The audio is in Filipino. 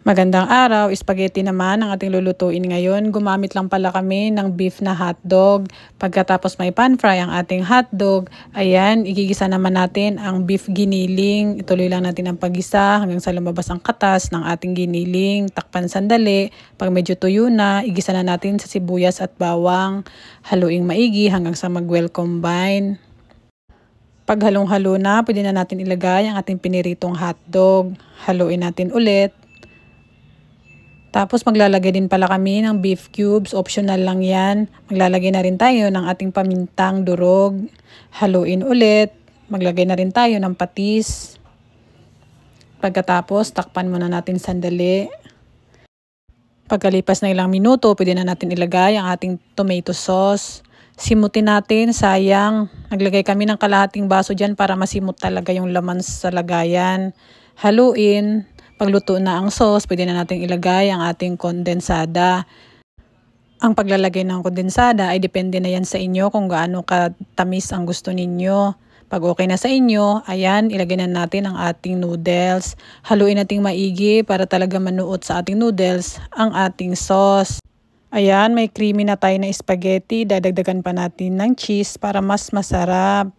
Magandang araw, spaghetti naman ang ating lulutuin ngayon. Gumamit lang pala kami ng beef na hotdog. Pagkatapos may pan fry ang ating hotdog, ayan, igigisa naman natin ang beef giniling. Ituloy lang natin ang paggisa hanggang sa lumabas ang katas ng ating giniling. Takpan sandali. Pag medyo tuyo na, igisa na natin sa sibuyas at bawang. Haluing maigi hanggang sa mag-well combine. Pag halong-halo na, pwede na natin ilagay ang ating piniritong hotdog. Haluin natin ulit. Tapos maglalagay din pala kami ng beef cubes, optional lang yan. Maglalagay na rin tayo ng ating pamintang durog. Haluin ulit. Maglagay na rin tayo ng patis. Pagkatapos, takpan muna natin sandali. Pagkalipas na ilang minuto, pwede na natin ilagay ang ating tomato sauce. Simutin natin, sayang. Naglagay kami ng kalahating baso dyan para masimot talaga yung laman sa lagayan. Haluin. Pagluto na ang sauce, pwede na natin ilagay ang ating kondensada. Ang paglalagay ng kondensada ay depende na yan sa inyo kung gaano katamis ang gusto ninyo. Pag okay na sa inyo, ayan, ilagay na natin ang ating noodles. Haluin natin maigi para talaga manuot sa ating noodles ang ating sauce. Ayan, may creamy na tayo na spaghetti. Dadagdagan pa natin ng cheese para mas masarap.